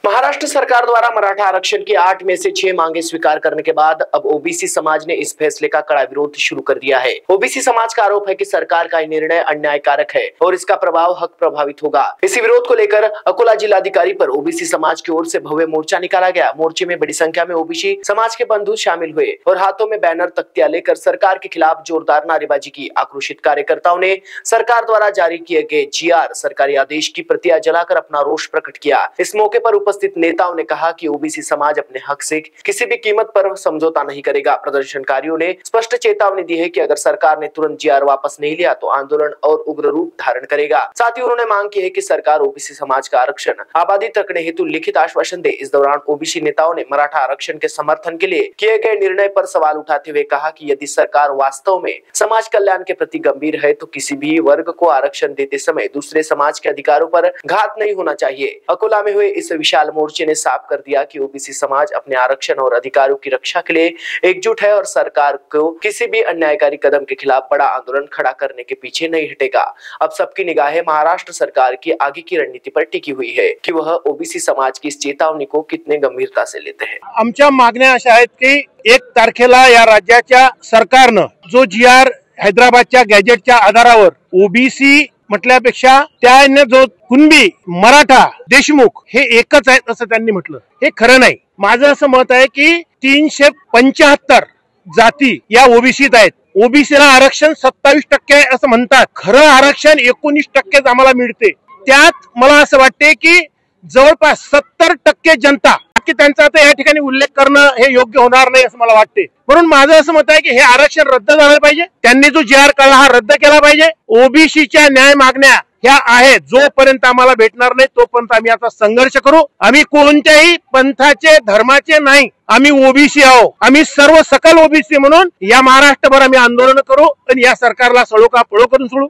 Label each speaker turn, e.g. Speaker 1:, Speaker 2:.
Speaker 1: महाराष्ट्र सरकार द्वारा मराठा आरक्षण की 8 में से 6 मांगे स्वीकार करने के बाद अब ओबीसी समाज ने इस फैसले का कड़ा विरोध शुरू कर दिया है। ओबीसी समाज का आरोप है कि सरकार का निर्णय अन्यायकारक है और इसका प्रभाव हक प्रभावित होगा। इसी विरोध को लेकर अकोला जिलाधिकारी पर ओबीसी समाज की ओर से भव्य मोर्चा निकाला गया। मोर्चे में बड़ी संख्या में ओबीसी समाज के बंधु शामिल हुए और हाथों में बैनर तख्तियां लेकर सरकार के खिलाफ जोरदार नारेबाजी की। आक्रोशित कार्यकर्ताओं ने सरकार द्वारा जारी किए गए जीआर सरकारी आदेश की प्रतियां जलाकर अपना रोष प्रकट किया। इस मौके पर उपस्थित नेताओं ने कहा कि ओबीसी समाज अपने हक से किसी भी कीमत पर समझौता नहीं करेगा। प्रदर्शनकारियों ने स्पष्ट चेतावनी दी है कि अगर सरकार ने तुरंत जीआर वापस नहीं लिया तो आंदोलन और उग्र रूप धारण करेगा। साथ ही उन्होंने मांग की है कि सरकार ओबीसी समाज का आरक्षण आबादी रखने हेतु लिखित आश्वासन दे। इस दौरान ओबीसी नेताओं ने मराठा आरक्षण के समर्थन के लिए किए गए निर्णय पर सवाल उठाते हुए कहा कि यदि सरकार वास्तव में समाज कल्याण के प्रति गंभीर है तो किसी भी वर्ग को आरक्षण देते समय दूसरे समाज के अधिकारों पर घात नहीं होना चाहिए। अकोला में हुए इस विशाल मोर्चे ने साफ कर दिया कि ओबीसी समाज अपने आरक्षण और अधिकारों की रक्षा के लिए एकजुट है और सरकार को किसी भी अन्यायकारी कदम के खिलाफ बड़ा आंदोलन खड़ा करने के पीछे नहीं हटेगा। अब सबकी निगाहें महाराष्ट्र सरकार की आगे की रणनीति पर टिकी हुई है कि वह ओबीसी समाज की इस चेतावनी को कितने गंभीरता से लेते हैं।
Speaker 2: आमच्या मागण्या अशा आहेत की 1 तारखेला या राज्याच्या सरकारनं जो जीआर हैदराबादच्या गॅजेटच्या आधारावर ओबीसी म्हटल्यापेक्षा त्याने जो कुणबी मराठा देशमुख हे एकच आहेत असं त्यांनी म्हटलं, हे खरं नाही। माझं असं मत आहे की 375 जाती या ओबीसीत आहेत। ओबीसीला आरक्षण 27% आहे असं म्हणतात, खरं आरक्षण 19% आम्हाला मिळते। त्यात मला असं वाटते की जवळपास 70% जनता की त्यांचा आता या ठिकाणी उल्लेख करणं हे योग्य होणार नाही असं मला वाटते। म्हणून माझं असं मत आहे की हे आरक्षण रद्द झालं पाहिजे। त्यांनी जो जीआर काढला हा रद्द केला पाहिजे। ओबीसीच्या न्याय मागण्या ह्या आहेत, जोपर्यंत आम्हाला भेटणार नाही तोपर्यंत आम्ही आता संघर्ष करू। आम्ही कोणत्याही पंथाचे धर्माचे नाही, आम्ही ओबीसी आहोत। आम्ही सर्व सकल ओबीसी म्हणून या महाराष्ट्रभर आम्ही आंदोलन करू आणि या सरकारला सळो का पळो करून सोडू।